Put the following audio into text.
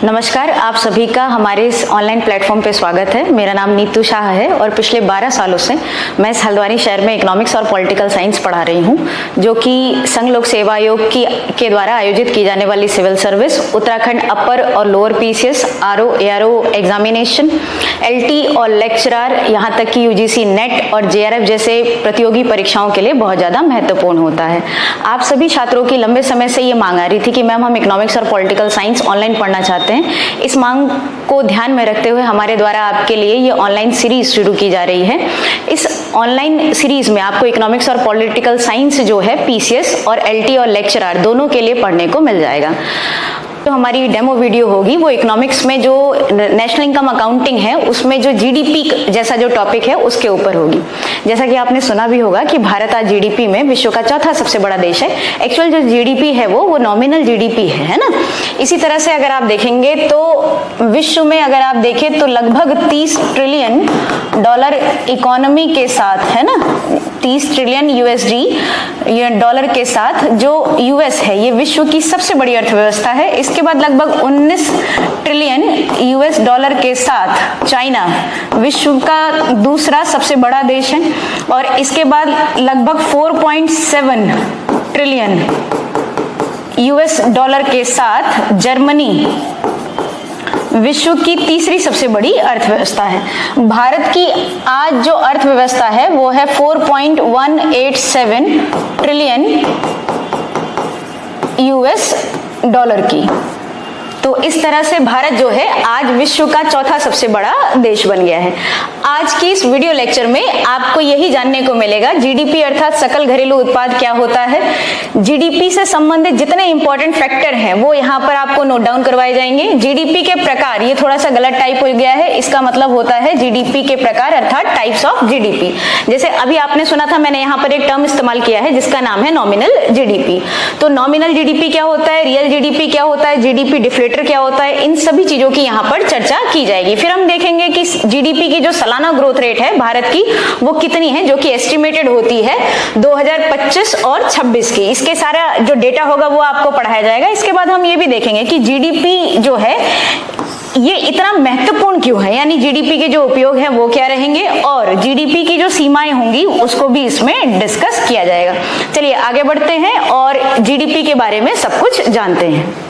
नमस्कार, आप सभी का हमारे इस ऑनलाइन प्लेटफॉर्म पे स्वागत है। मेरा नाम नीतू शाह है और पिछले 12 सालों से मैं इस हल्द्वानी शहर में इकोनॉमिक्स और पॉलिटिकल साइंस पढ़ा रही हूँ, जो कि संघ लोक सेवा आयोग के द्वारा आयोजित की जाने वाली सिविल सर्विस, उत्तराखंड अपर और lower PCS, RO ARO examination, LT और लेक्चरर, यहाँ तक कि यूजीसी नेट और जेआरएफ जैसे प्रतियोगी परीक्षाओं के लिए बहुत ज़्यादा महत्वपूर्ण होता है। आप सभी छात्रों की लंबे समय से ये मांग आ रही थी कि मैम हम इकोनॉमिक्स और पॉलिटिकल साइंस ऑनलाइन पढ़ना चाहते हैं। इस मांग को ध्यान में रखते हुए हमारे द्वारा आपके लिए ये ऑनलाइन सीरीज शुरू की जा रही है। इस ऑनलाइन सीरीज में आपको इकोनॉमिक्स और पॉलिटिकल साइंस जो है पीसीएस और एलटी और लेक्चरर दोनों के लिए पढ़ने को मिल जाएगा। तो हमारी डेमो वीडियो होगी वो इकोनॉमिक्स में जो नेशनल इनकम अकाउंटिंग है उसमें जो जीडीपी जैसा जो टॉपिक है उसके ऊपर होगी। जैसा कि आपने सुना भी होगा कि भारत आज जीडीपी में विश्व का चौथा सबसे बड़ा देश है। एक्चुअल जो जीडीपी है वो नॉमिनल जीडीपी है ना। इसी तरह से अगर आप देखेंगे तो विश्व में अगर आप देखें तो लगभग 30 ट्रिलियन डॉलर इकोनॉमी के साथ, है ना, 30 ट्रिलियन यूएसडी डॉलर के साथ जो यूएस है ये विश्व की सबसे बड़ी अर्थव्यवस्था है। इसके बाद लगभग 19 ट्रिलियन यूएस डॉलर के साथ चाइना विश्व का दूसरा सबसे बड़ा देश है और इसके बाद लगभग 4.7 ट्रिलियन यूएस डॉलर के साथ जर्मनी विश्व की तीसरी सबसे बड़ी अर्थव्यवस्था है। भारत की आज जो अर्थव्यवस्था है वो है 4.187 ट्रिलियन यूएस डॉलर की। तो इस तरह से भारत जो है आज विश्व का चौथा सबसे बड़ा देश बन गया है। आज की इस वीडियो लेक्चर में आपको यही जानने को मिलेगा जीडीपी अर्थात सकल घरेलू उत्पाद क्या होता है। जीडीपी से संबंधित जितने इंपॉर्टेंट फैक्टर हैं वो यहाँ पर आपको नोट डाउन करवाए जाएंगे। जीडीपी के प्रकार, ये थोड़ा सा गलत टाइप हो गया है, इसका मतलब होता है जीडीपी के प्रकार अर्थात टाइप्स ऑफ जीडीपी। जैसे अभी आपने सुना था, मैंने यहाँ पर एक टर्म इस्तेमाल किया है जिसका नाम है नॉमिनल जीडीपी। तो नॉमिनल जीडीपी क्या होता है, रियल जीडीपी क्या होता है, जीडीपी डिफ्लेटर क्या होता है, इन सभी चीजों की यहाँ पर चर्चा की जाएगी। फिर हम देखेंगे कि जीडीपी की जो सालाना ग्रोथ रेट है भारत की वो कितनी है, जो कि एस्टिमेटेड होती है 2025 और 26 की। इसके सारा जो डेटा होगा वो आपको पढ़ाया जाएगा। इसके बाद हम ये भी देखेंगे कि जीडीपी जो है ये इतना महत्वपूर्ण क्यों है, यानी जीडीपी के जो उपयोग हैं वो क्या रहेंगे और जीडीपी की जो सीमाएं होंगी उसको भी इसमें डिस्कस किया जाएगा। चलिए आगे बढ़ते हैं और जीडीपी के बारे में सब कुछ जानते हैं।